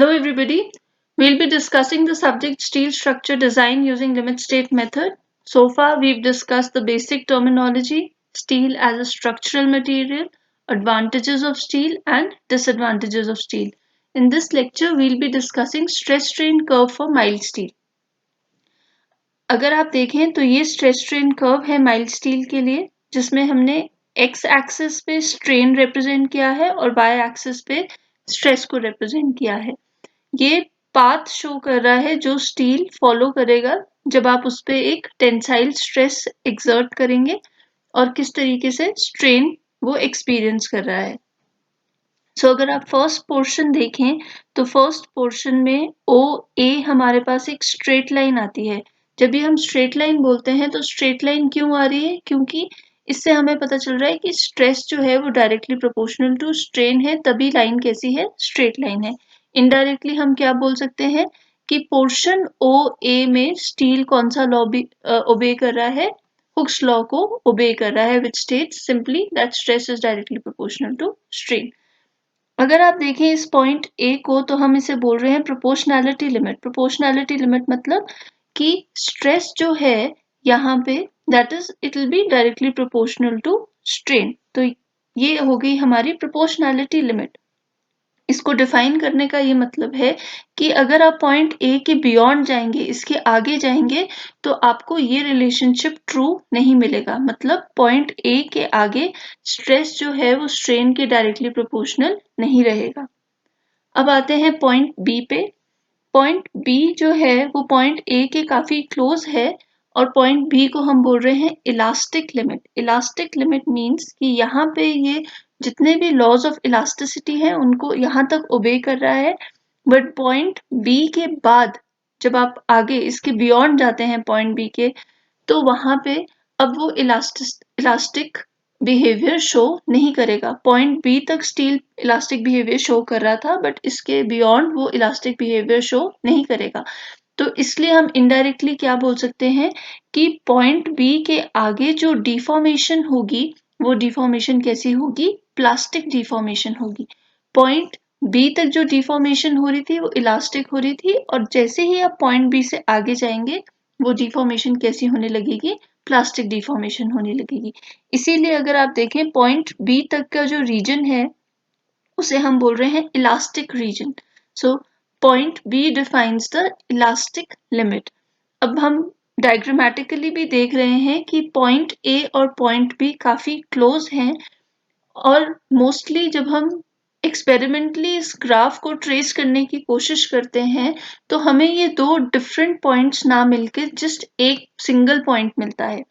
Hello everybody. We'll be discussing the subject steel structure design using limit state method. So far we've discussed the basic terminology, steel as a structural material, advantages of steel and disadvantages of steel. In this lecture we'll be discussing stress strain curve for mild steel. अगर आप देखें तो ये stress strain curve है mild steel के लिए, जिसमें हमने एक्स एक्सिस पे स्ट्रेन रिप्रेजेंट किया है और वाई एक्सिस पे स्ट्रेस को रिप्रेजेंट किया है। ये पाथ शो कर रहा है जो स्टील फॉलो करेगा जब आप उस पर एक टेंसाइल स्ट्रेस एक्सर्ट करेंगे और किस तरीके से स्ट्रेन वो एक्सपीरियंस कर रहा है। अगर आप फर्स्ट पोर्शन देखें तो फर्स्ट पोर्शन में ओ ए हमारे पास एक स्ट्रेट लाइन आती है। जब भी हम स्ट्रेट लाइन बोलते हैं तो स्ट्रेट लाइन क्यों आ रही है? क्योंकि इससे हमें पता चल रहा है कि स्ट्रेस जो है वो डायरेक्टली प्रोपोर्शनल टू स्ट्रेन है, तभी लाइन कैसी है? स्ट्रेट लाइन है। इनडायरेक्टली हम क्या बोल सकते हैं कि पोर्शन ओ ए में स्टील कौन सा लॉ ओबे कर रहा है? हुक्स लॉ को ओबे कर रहा है, which states simply that stress is directly proportional to strain. अगर आप देखें इस पॉइंट ए को तो हम इसे बोल रहे हैं प्रोपोर्शनैलिटी लिमिट। प्रोपोर्शनैलिटी लिमिट मतलब कि स्ट्रेस जो है यहाँ पे that is it will be directly proportional to strain. तो ये हो गई हमारी प्रोपोर्शनैलिटी लिमिट। इसको डिफाइन करने का ये मतलब है कि अगर आप पॉइंट ए के बियॉन्ड जाएंगे, इसके आगे जाएंगे, तो आपको ये रिलेशनशिप ट्रू नहीं मिलेगा। मतलब पॉइंट ए के आगे स्ट्रेस जो है वो स्ट्रेन के डायरेक्टली प्रोपोर्शनल नहीं रहेगा। अब आते हैं पॉइंट बी पे। पॉइंट बी जो है वो पॉइंट ए के काफी क्लोज है और पॉइंट बी को हम बोल रहे हैं elastic limit. Elastic limit means कि यहाँ पे ये जितने भी लॉज ऑफ इलास्टिसिटी हैं उनको यहाँ तक ओबे कर रहा है, बट पॉइंट बी के बाद जब आप आगे इसके बियॉन्ड जाते हैं पॉइंट बी के, तो वहां पे अब वो इलास्टिक बिहेवियर शो नहीं करेगा। पॉइंट बी तक स्टील इलास्टिक बिहेवियर शो कर रहा था, बट इसके बियॉन्ड वो इलास्टिक बिहेवियर शो नहीं करेगा। तो इसलिए हम इनडायरेक्टली क्या बोल सकते हैं कि पॉइंट बी के आगे जो डिफॉर्मेशन होगी वो डिफॉर्मेशन कैसी होगी? प्लास्टिक डिफॉर्मेशन होगी। पॉइंट बी तक जो डिफॉर्मेशन हो रही थी वो इलास्टिक हो रही थी, और जैसे ही आप पॉइंट बी से आगे जाएंगे वो डिफॉर्मेशन कैसी होने लगेगी? प्लास्टिक डिफॉर्मेशन होने लगेगी। इसीलिए अगर आप देखें पॉइंट बी तक का जो रीजन है उसे हम बोल रहे हैं elastic region. So point B defines the elastic limit. अब हम डायग्रामेटिकली भी देख रहे हैं कि पॉइंट ए और पॉइंट बी काफी क्लोज हैं, और मोस्टली जब हम एक्सपेरिमेंटली इस ग्राफ को ट्रेस करने की कोशिश करते हैं तो हमें ये दो डिफरेंट पॉइंट्स ना मिलकर जस्ट एक सिंगल पॉइंट मिलता है।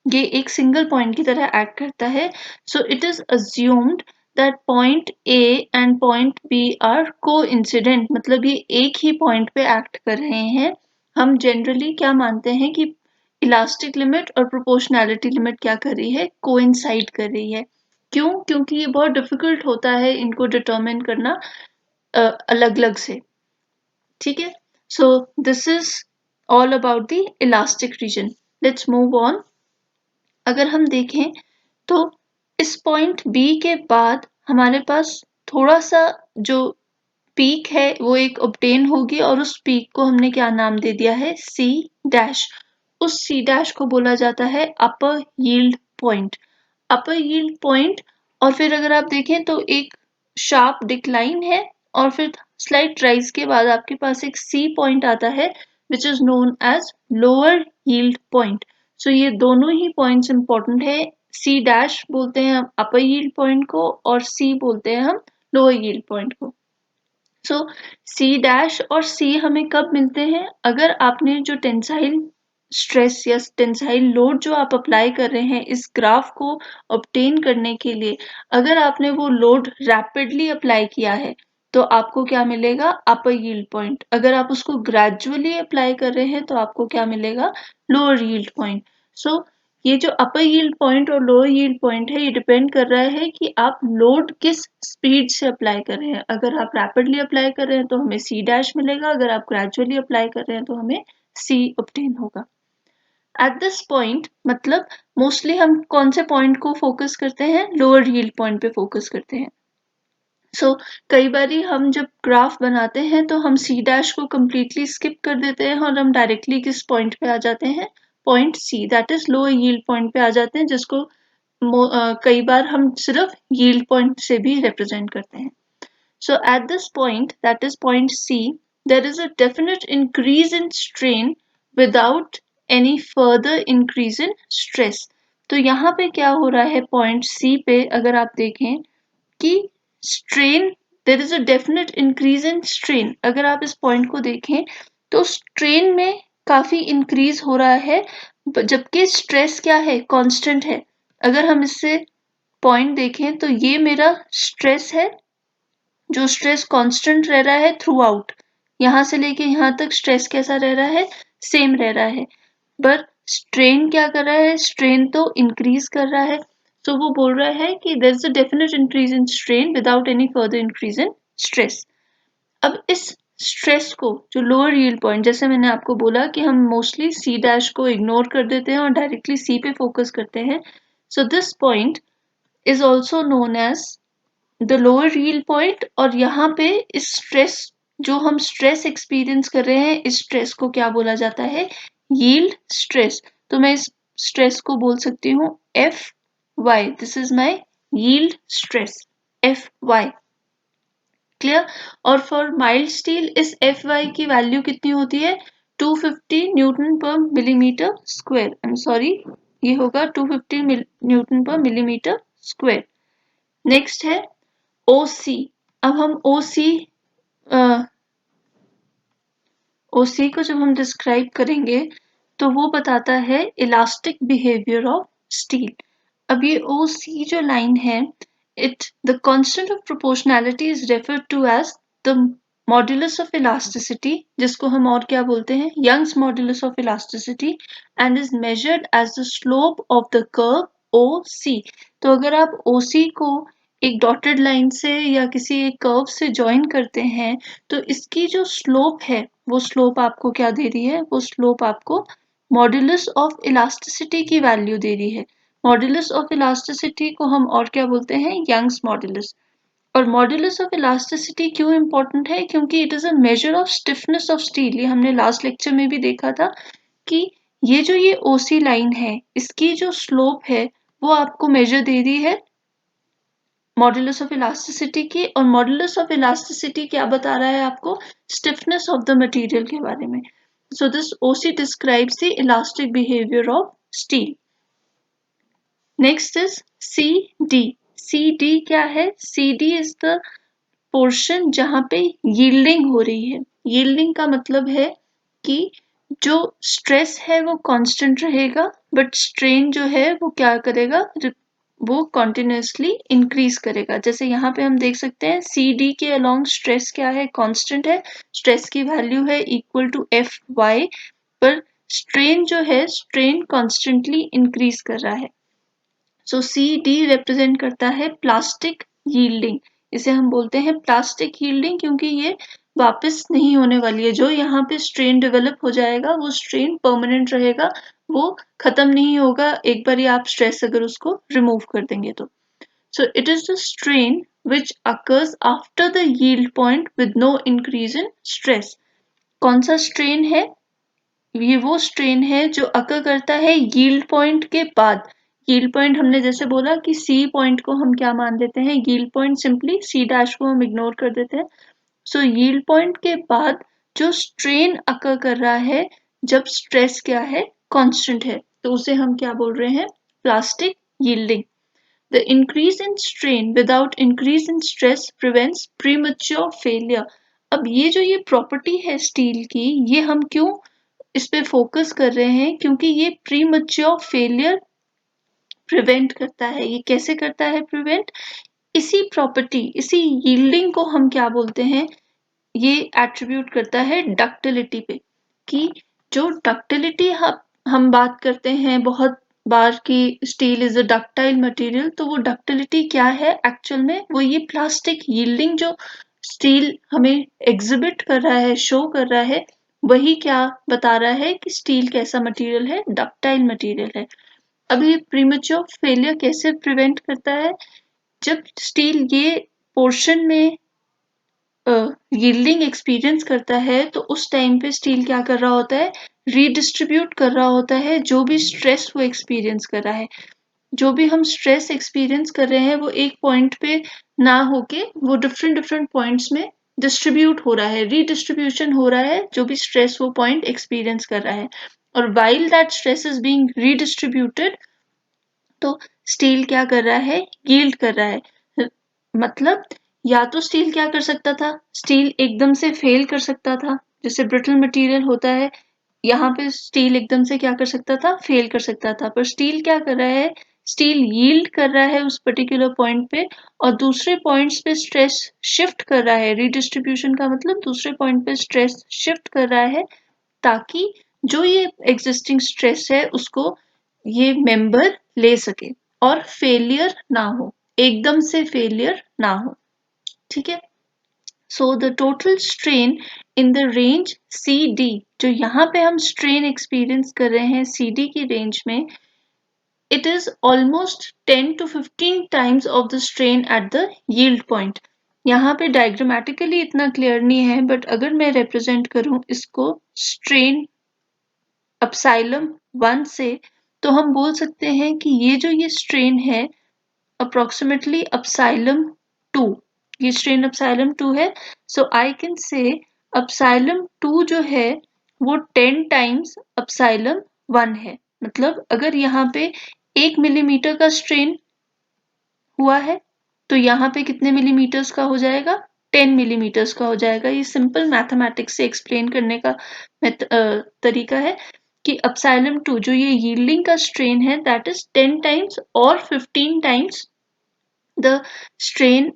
ये एक सिंगल पॉइंट की तरह एक्ट करता है। So it is assumed that point A and point B are coincident, मतलब ये एक ही पॉइंट पे एक्ट कर रहे हैं। हम जनरली क्या मानते हैं कि इलास्टिक लिमिट और प्रोपोर्शनैलिटी लिमिट क्या कर रही है? कोइंसाइड कर रही है। क्यों? क्योंकि ये बहुत डिफिकल्ट होता है इनको डिटरमिन करना अलग अलग से। ठीक है, so this is all about the elastic region. Let's move on. अगर हम देखें तो इस पॉइंट बी के बाद हमारे पास थोड़ा सा जो पीक है वो एक ऑब्टेन होगी, और उस पीक को हमने क्या नाम दे दिया है? C dash. उस सी डैश को बोला जाता है upper yield point. Upper yield point, और फिर अगर आप देखें तो एक शार्प डिक्लाइन है, और फिर स्लाइट राइज के बाद आपके पास एक सी पॉइंट आता है which is known as lower yield point. So ये दोनों ही पॉइंट्स इंपॉर्टेंट है। सी डैश बोलते हैं हम अपर यील्ड पॉइंट को, और सी बोलते हैं हम लोअर यील्ड पॉइंट को। सो सी डैश और सी हमें कब मिलते हैं? अगर आपने जो टेंसाइल स्ट्रेस या टेंसाइल लोड जो आप अप्लाई कर रहे हैं इस ग्राफ को ऑब्टेन करने के लिए, अगर आपने वो लोड रैपिडली अप्लाई किया है तो आपको क्या मिलेगा? अपर यील्ड पॉइंट। अगर आप उसको ग्रेजुअली अप्लाई कर रहे हैं तो आपको क्या मिलेगा? Lower yield point. सो ये जो अपर यील्ड पॉइंट और लोअर यील्ड पॉइंट है ये डिपेंड कर रहा है कि आप लोड किस स्पीड से अप्लाई कर रहे हैं। अगर आप रैपिडली अप्लाई कर रहे हैं तो हमें सी डैश मिलेगा, अगर आप ग्रेजुअली अप्लाई कर रहे हैं तो हमें सी ऑब्टेन होगा। एट दिस पॉइंट मतलब मोस्टली हम कौन से पॉइंट को फोकस करते हैं? लोअर यील्ड पॉइंट पे फोकस करते हैं। कई बारी हम जब ग्राफ बनाते हैं तो हम सी डैश को कम्प्लीटली स्किप कर देते हैं और हम डायरेक्टली किस पॉइंट पे आ जाते हैं, point C, that is lower yield point पे आ जाते हैं, जिसको कई बार हम सिर्फ यील्ड पॉइंट से भी रिप्रेजेंट करते हैं. So at this point, that is point C, there is a definite increase in strain without any further increase in stress. तो यहाँ पे क्या हो रहा है point C पे, अगर आप देखें कि strain, there is a definite increase in strain. अगर आप इस point को देखें तो strain में काफी increase हो रहा है, जबकि stress क्या है, constant है. अगर हम इससे point देखें तो ये मेरा stress है, जो स्ट्रेस कांस्टेंट रह रहा है थ्रू आउट, यहाँ से लेके यहाँ तक स्ट्रेस कैसा रह रहा है, सेम रह रहा है. पर स्ट्रेन क्या कर रहा है, स्ट्रेन तो इंक्रीज कर रहा है. तो वो बोल रहा है कि there is a definite increase in strain without any further increase in stress. अब इस स्ट्रेस को, जो लोअर यील्ड पॉइंट, जैसे मैंने आपको बोला कि हम मोस्टली सी डैश को इग्नोर कर देते हैं और डायरेक्टली सी पे फोकस करते हैं. So this point is also known as the lower yield point. और यहाँ पे इस स्ट्रेस, जो हम स्ट्रेस एक्सपीरियंस कर रहे हैं, इस स्ट्रेस को क्या बोला जाता है, यील्ड स्ट्रेस. तो मैं इस स्ट्रेस को बोल सकती हूँ F Y. This is my yield stress, F Y. Clear. और फॉर माइल्ड स्टील इस एफ वाई की वैल्यू कितनी होती है, 250 newton per millimetre square. I am sorry, ये होगा 250 newton per millimetre square. Next है OC. अब हम OC को जब हम डिस्क्राइब करेंगे तो वो बताता है इलास्टिक बिहेवियर ऑफ स्टील. अब ये OC जो लाइन है, the constant of proportionality is referred to as the modulus of elasticity, जिसको हम और क्या बोलते हैं, Young's modulus of elasticity, and is measured as the slope of the curve OC. तो अगर आप OC को एक डॉटेड लाइन से या किसी एक कर्व से ज्वाइन करते हैं तो इसकी जो स्लोप है, वो स्लोप आपको क्या दे रही है, वो स्लोप आपको मॉड्यूलस ऑफ इलास्टिसिटी की वैल्यू दे रही है. मॉड्यूलस ऑफ इलास्टिसिटी को हम और क्या बोलते हैं, यंग्स मॉड्यूलस. और मॉड्यूलस ऑफ इलास्टिसिटी क्यों इंपॉर्टेंट है, क्योंकि it is a measure of stiffness of steel. ये हमने लास्ट लेक्चर में भी देखा था कि ये जो ये OC लाइन है, इसकी जो स्लोप है वो आपको मेजर दे रही है मॉड्यूलस ऑफ इलास्टिसिटी की. और मॉड्यूलस ऑफ इलास्टिसिटी क्या बता रहा है आपको, स्टिफनेस ऑफ द मटेरियल के बारे में. So this OC describes the elastic behaviour of steel. Next is CD. CD क्या है, CD इज द पोर्शन जहां पे यील्डिंग हो रही है. यील्डिंग का मतलब है कि जो स्ट्रेस है वो कांस्टेंट रहेगा, बट स्ट्रेन जो है वो क्या करेगा, वो कॉन्टिन्यूसली इंक्रीज करेगा. जैसे यहाँ पे हम देख सकते हैं CD के अलोंग स्ट्रेस क्या है, कांस्टेंट है. स्ट्रेस की वैल्यू है इक्वल टू एफ वाई, पर स्ट्रेन जो है, स्ट्रेन कॉन्स्टेंटली इंक्रीज कर रहा है. सो CD रिप्रेजेंट करता है प्लास्टिक यील्डिंग. इसे हम बोलते हैं प्लास्टिक यील्डिंग क्योंकि ये वापस नहीं होने वाली है. जो यहाँ पे स्ट्रेन डेवलप हो जाएगा वो स्ट्रेन परमानेंट रहेगा, वो खत्म नहीं होगा एक बार आप स्ट्रेस अगर उसको रिमूव कर देंगे तो. So it is the strain which occurs after the yield point with no increase in stress. कौन सा स्ट्रेन है, ये वो स्ट्रेन है जो अकर करता है यील्ड पॉइंट के बाद. यील्ड पॉइंट हमने जैसे बोला कि C पॉइंट को हम क्या मान लेते हैं, yield point, simply C dash को हम इग्नोर कर देते हैं. सो यील्ड पॉइंट के बाद जो स्ट्रेन अकर कर रहा है जब स्ट्रेस क्या है, कांस्टेंट है, तो उसे हम क्या बोल रहे हैं, plastic yielding. The increase in strain without increase in stress prevents premature failure. अब ये प्रॉपर्टी है स्टील की, ये हम क्यों इस पे फोकस कर रहे हैं, क्योंकि ये प्रीमैच्योर फेलियर प्रिवेंट करता है. ये कैसे करता है प्रिवेंट, इसी प्रॉपर्टी, इसी यील्डिंग को हम क्या बोलते हैं, ये एट्रीब्यूट करता है डक्टिलिटी पे. कि जो डक्टिलिटी हम बात करते हैं बहुत बार कि steel is a ductile material, तो वो डक्टिलिटी क्या है एक्चुअल में, वो ये प्लास्टिक यील्डिंग जो स्टील हमें एग्जिबिट कर रहा है, शो कर रहा है, वही क्या बता रहा है कि स्टील कैसा मटेरियल है, डक्टाइल मटेरियल है. अब ये प्रीमैच्योर फेलियर कैसे प्रिवेंट करता है, जब स्टील ये पोर्शन में यील्डिंग एक्सपीरियंस करता है तो उस टाइम पे स्टील क्या कर रहा होता है, रीडिस्ट्रीब्यूट कर रहा होता है जो भी स्ट्रेस वो एक्सपीरियंस कर रहा है। जो भी हम स्ट्रेस एक्सपीरियंस कर रहे हैं वो एक पॉइंट पे ना होके वो डिफरेंट डिफरेंट पॉइंट्स में डिस्ट्रीब्यूट हो रहा है, रीडिस्ट्रीब्यूशन हो रहा है जो भी स्ट्रेस वो पॉइंट एक्सपीरियंस कर रहा है। और while that stress is being redistributed तो स्टील क्या कर रहा है, यील्ड कर रहा है। मतलब या तो स्टील क्या कर सकता था, स्टील एकदम से फेल कर सकता था, जैसे ब्रिटल मटेरियल होता है, यहाँ पे स्टील एकदम से क्या कर सकता था, फेल कर सकता था। पर स्टील क्या कर रहा है, स्टील यील्ड कर रहा है उस पर्टिकुलर पॉइंट पे और दूसरे पॉइंट्स पे स्ट्रेस शिफ्ट कर रहा है। रीडिस्ट्रीब्यूशन का मतलब दूसरे पॉइंट पे स्ट्रेस शिफ्ट कर रहा है ताकि जो ये एग्जिस्टिंग स्ट्रेस है उसको ये मेंबर ले सके और फेलियर ना हो, एकदम से फेलियर ना हो। ठीक है, so the total strain in the range C D, जो यहाँ पे हम स्ट्रेन एक्सपीरियंस कर रहे हैं सी डी की रेंज में, it is almost 10 to 15 times of the strain at the yield point. यहाँ पे डायग्रामेटिकली इतना क्लियर नहीं है बट अगर मैं रिप्रेजेंट करूं इसको स्ट्रेन अपसाइलम 1 से, तो हम बोल सकते हैं कि ये स्ट्रेन है अप्रोक्सीमेटली अपसाइलम 2, ये स्ट्रेन अपसाइलम 2 है। सो आई कैन से अपसाइलम 2 जो है वो 10 टाइम्स अपसाइलम 1 है। मतलब अगर यहाँ पे 1 मिलीमीटर का स्ट्रेन हुआ है तो यहाँ पे कितने मिलीमीटर्स का हो जाएगा, 10 मिलीमीटर्स का हो जाएगा। ये सिंपल मैथमेटिक्स से एक्सप्लेन करने का तरीका है कि अपसाइलम 2 जो ये यील्डिंग का स्ट्रेन है दैट इज 10 टाइम्स और 15 times the strain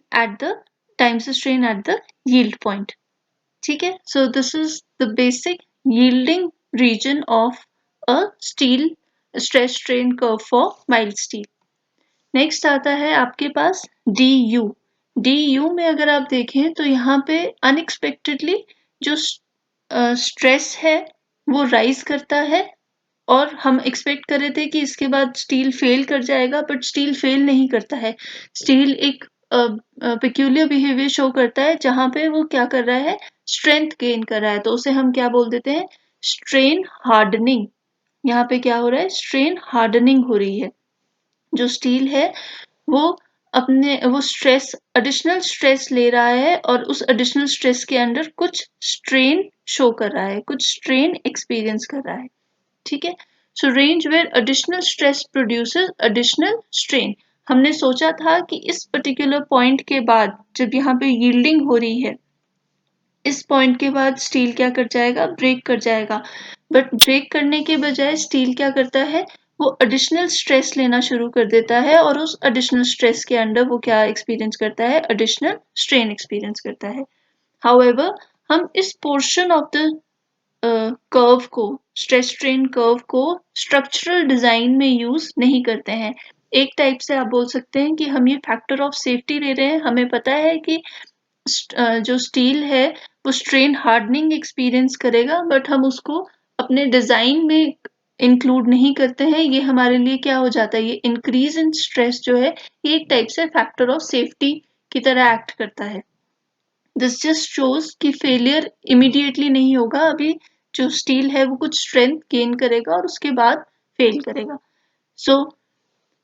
at the yield point. ठीक है, so this is the basic yielding region of a steel stress strain curve for mild steel. Next आता है आपके पास डी यू। डी यू में अगर आप देखें तो यहाँ पे अनएक्सपेक्टेडली जो स्ट्रेस है वो राइज करता है और हम एक्सपेक्ट कर रहे थे कि इसके बाद स्टील फेल कर जाएगा बट स्टील फेल नहीं करता है। स्टील एक पेक्यूलियर बिहेवियर शो करता है जहाँ पे वो क्या कर रहा है, स्ट्रेंथ गेन कर रहा है, तो उसे हम क्या बोल देते हैं, स्ट्रेन हार्डनिंग। यहाँ पे क्या हो रहा है, स्ट्रेन हार्डनिंग हो रही है। जो स्टील है वो वो स्ट्रेस, एडिशनल स्ट्रेस ले रहा है और उस एडिशनल स्ट्रेस के अंडर कुछ स्ट्रेन शो कर रहा है, कुछ स्ट्रेन एक्सपीरियंस कर रहा है। ठीक है, so range where additional stress produces additional strain. हमने सोचा था कि इस पर्टिकुलर पॉइंट के बाद जब यहाँ पे यील्डिंग हो रही है, इस पॉइंट के बाद स्टील क्या कर जाएगा, ब्रेक कर जाएगा। बट ब्रेक करने के बजाय स्टील क्या करता है, वो एडिशनल स्ट्रेस लेना शुरू कर देता है और उस एडिशनल स्ट्रेस के अंडर वो क्या एक्सपीरियंस करता है, एडिशनल स्ट्रेन एक्सपीरियंस करता है। हाउएवर हम इस पोर्शन ऑफ द कर्व को, स्ट्रेस स्ट्रेन कर्व को स्ट्रक्चरल डिजाइन में यूज नहीं करते हैं। एक टाइप से आप बोल सकते हैं कि हम ये फैक्टर ऑफ सेफ्टी ले रहे हैं। हमें पता है कि जो स्टील है वो स्ट्रेन हार्डनिंग एक्सपीरियंस करेगा बट हम उसको अपने डिजाइन में इंक्लूड नहीं करते हैं। ये हमारे लिए क्या हो जाता है, ये इंक्रीज इन स्ट्रेस जो है ये एक टाइप से फैक्टर ऑफ सेफ्टी की तरह एक्ट करता है। दिस जस्ट शोज कि फेलियर इमीडिएटली नहीं होगा, अभी जो स्टील है वो कुछ स्ट्रेंथ गेन करेगा और उसके बाद फेल करेगा। So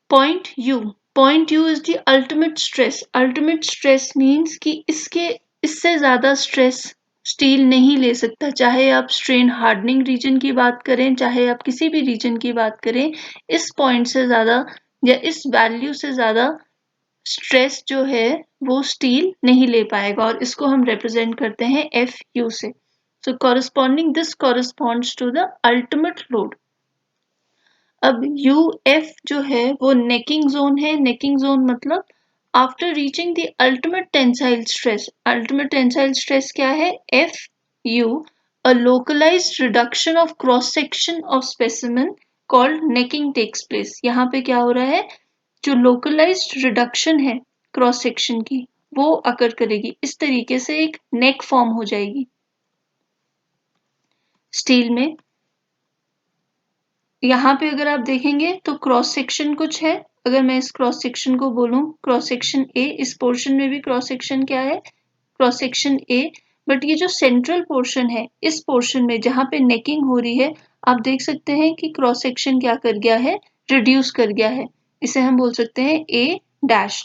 point you is the ultimate stress. Ultimate stress means कि इससे ज्यादा स्ट्रेस स्टील नहीं ले सकता, चाहे आप स्ट्रेन हार्डनिंग रीजन की बात करें, चाहे आप किसी भी रीजन की बात करें, इस पॉइंट से ज्यादा या इस वैल्यू से ज्यादा स्ट्रेस जो है वो स्टील नहीं ले पाएगा और इसको हम रिप्रेजेंट करते हैं एफ यू से। So corresponding this corresponds to the ultimate load. अब यू एफ जो है वो नेकिंग जोन है। नेकिंग जोन मतलब after reaching the ultimate tensile stress. Ultimate tensile stress क्या है, F U, a localised reduction of cross section of specimen called necking takes place. यहाँ पे क्या हो रहा है, जो लोकलाइज्ड रिडक्शन है क्रॉस सेक्शन की वो अकर करेगी, इस तरीके से एक नेक फॉर्म हो जाएगी स्टील में। यहाँ पे अगर आप देखेंगे तो क्रॉस सेक्शन कुछ है अगर मैं इस क्रॉस सेक्शन को बोलूं क्रॉस सेक्शन ए, इस पोर्शन में भी क्रॉस सेक्शन क्या है, क्रॉस सेक्शन ए, बट ये जो सेंट्रल पोर्शन है, इस पोर्शन में जहां पे नेकिंग हो रही है, आप देख सकते हैं कि क्रॉस सेक्शन क्या कर गया है, रिड्यूस कर गया है। इसे हम बोल सकते हैं ए डैश।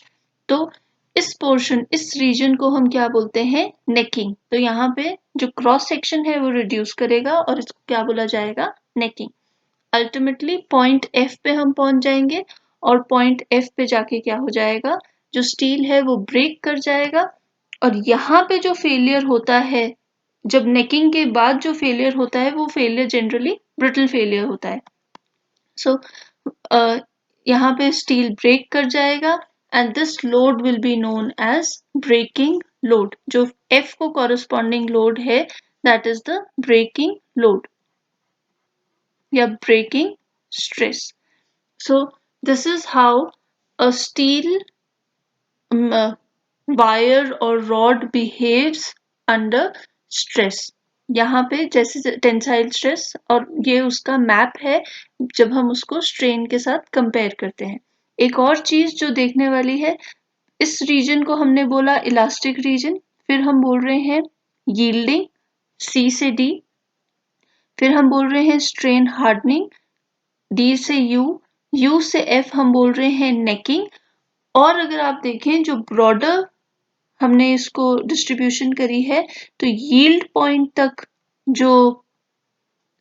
तो इस पोर्शन, इस रीजन को हम क्या बोलते हैं, नेकिंग। तो यहाँ पे जो क्रॉस सेक्शन है वो रिड्यूस करेगा और इसको क्या बोला जाएगा, नेकिंग। अल्टीमेटली पॉइंट एफ पे हम पहुंच जाएंगे और पॉइंट एफ पे जाके क्या हो जाएगा, जो स्टील है वो ब्रेक कर जाएगा। और यहाँ पे जो फेलियर होता है, जब नेकिंग के बाद जो फेलियर होता है, वो फेलियर जनरली ब्रिटल फेलियर होता है। सो यहाँ पे स्टील ब्रेक कर जाएगा and this load will be known as breaking load. जो एफ को कॉरेस्पॉन्डिंग लोड है, that is the breaking load या breaking stress. So this is how a steel wire or rod behaves under stress. यहाँ पे जैसे tensile stress, और ये उसका मैप है जब हम उसको स्ट्रेन के साथ कंपेयर करते हैं। एक और चीज जो देखने वाली है, इस रीजन को हमने बोला इलास्टिक रीजन, फिर हम बोल रहे हैं यील्डिंग सी से डी, फिर हम बोल रहे हैं स्ट्रेन हार्डनिंग डी से यू, यू से एफ हम बोल रहे हैं नेकिंग। और अगर आप देखें जो ब्रॉडर हमने इसको डिस्ट्रीब्यूशन करी है, तो यील्ड पॉइंट तक जो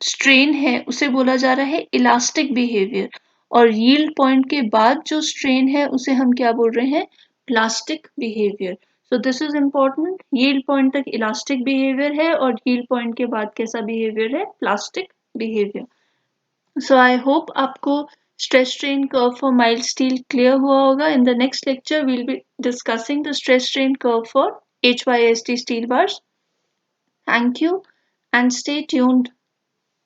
स्ट्रेन है उसे बोला जा रहा है इलास्टिक बिहेवियर, और यील्ड पॉइंट के बाद जो स्ट्रेन है उसे हम क्या बोल रहे हैं, plastic behaviour. So this is important, yield point तक इलास्टिक बिहेवियर है और यील्ड पॉइंट के बाद कैसा बिहेवियर है, plastic behaviour. So I hope आपको stress strain curve for mild steel clear हुआ होगा. In the next lecture we'll be discussing the stress strain curve for HYSD steel bars. Thank you and stay tuned.